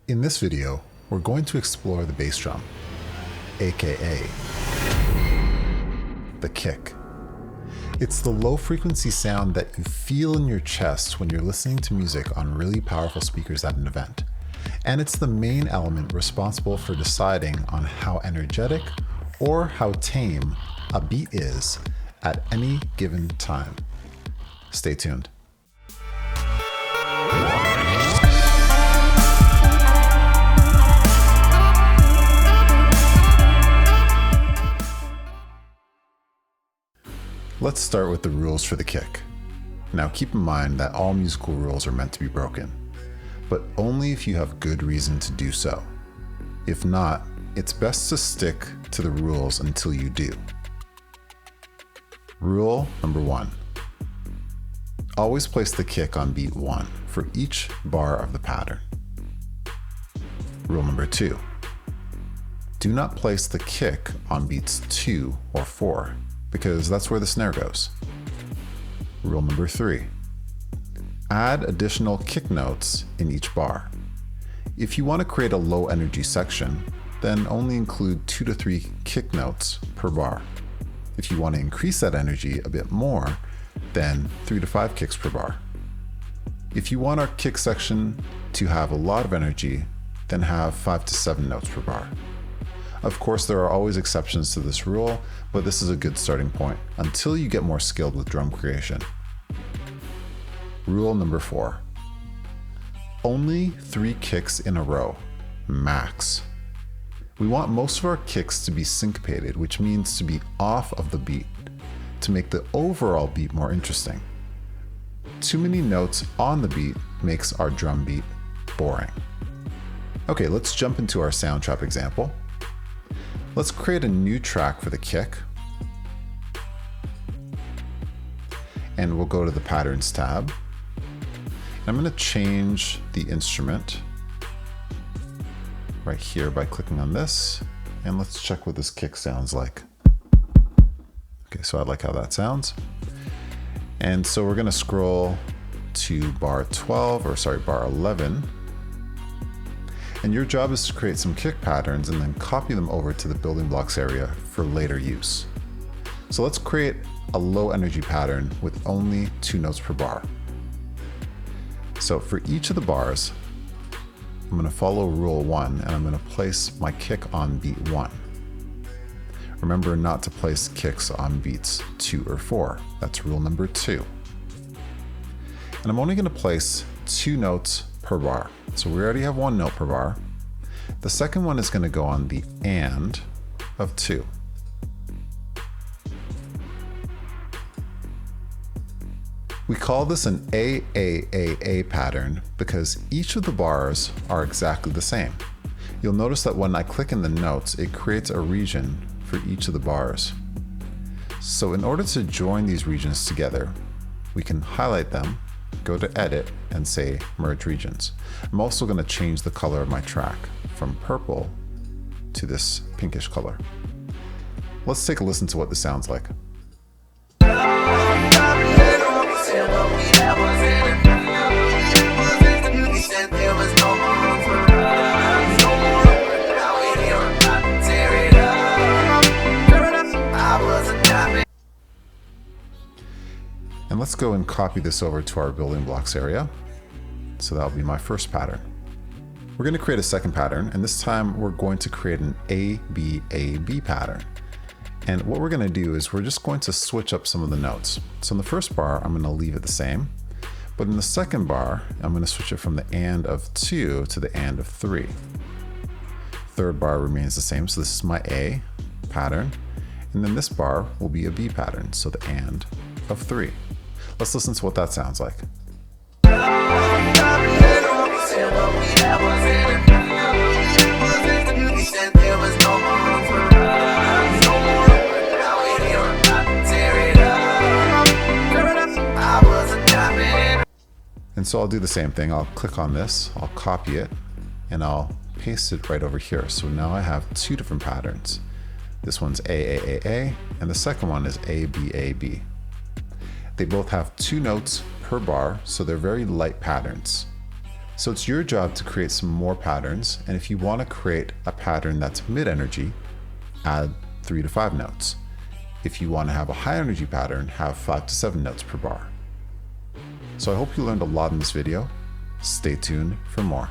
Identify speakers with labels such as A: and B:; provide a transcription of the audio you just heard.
A: In this video, we're going to explore the bass drum, aka the kick. It's the low frequency sound that you feel in your chest when you're listening to music on really powerful speakers at an event. And it's the main element responsible for deciding on how energetic or how tame a beat is at any given time. Stay tuned. Let's start with the rules for the kick. Now keep in mind that all musical rules are meant to be broken, but only if you have good reason to do so. If not, it's best to stick to the rules until you do. Rule number 1. Always place the kick on beat 1 for each bar of the pattern. Rule number 2. Do not place the kick on beats 2 or 4, because that's where the snare goes. Rule number 3. Add additional kick notes in each bar. If you want to create a low energy section, then only include 2 to 3 kick notes per bar. If you want to increase that energy a bit more, then 3 to 5 kicks per bar. If you want our kick section to have a lot of energy, then have 5 to 7 notes per bar. Of course, there are always exceptions to this rule, but this is a good starting point until you get more skilled with drum creation. Rule number 4. Only 3 kicks in a row, max. We want most of our kicks to be syncopated, which means to be off of the beat, to make the overall beat more interesting. Too many notes on the beat makes our drum beat boring. Okay, let's jump into our Soundtrap example. Let's create a new track for the kick. And we'll go to the Patterns tab. I'm going to change the instrument right here by clicking on this. And let's check what this kick sounds like. Okay, so I like how that sounds. And so we're going to scroll to bar 11. And your job is to create some kick patterns and then copy them over to the building blocks area for later use. So let's create a low energy pattern with only 2 notes per bar. So for each of the bars, I'm going to follow rule 1 and I'm going to place my kick on beat 1. Remember not to place kicks on beats 2 or 4. That's rule number 2. And I'm only going to place 2 notes per bar. So we already have 1 note per bar. The second one is going to go on the and of 2. We call this an AAAA pattern because each of the bars are exactly the same. You'll notice that when I click in the notes, it creates a region for each of the bars. So in order to join these regions together, we can highlight them, go to edit and say merge regions. I'm also going to change the color of my track from purple to this pinkish color. Let's take a listen to what this sounds like. And let's go and copy this over to our building blocks area. So that'll be my first pattern. We're going to create a second pattern, and this time we're going to create an ABAB pattern. And what we're going to do is we're just going to switch up some of the notes. So in the first bar, I'm going to leave it the same. But in the second bar, I'm going to switch it from the and of 2 to the and of 3. Third bar remains the same, so this is my A pattern. And then this bar will be a B pattern, so the and of 3. Let's listen to what that sounds like. And so I'll do the same thing. I'll click on this, I'll copy it, and I'll paste it right over here. So now I have 2 different patterns. This one's AAAA, and the second one is ABAB. They both have 2 notes per bar, so they're very light patterns. So it's your job to create some more patterns. And if you want to create a pattern that's mid-energy, add 3 to 5 notes. If you want to have a high energy pattern, have 5 to 7 notes per bar. So I hope you learned a lot in this video. Stay tuned for more.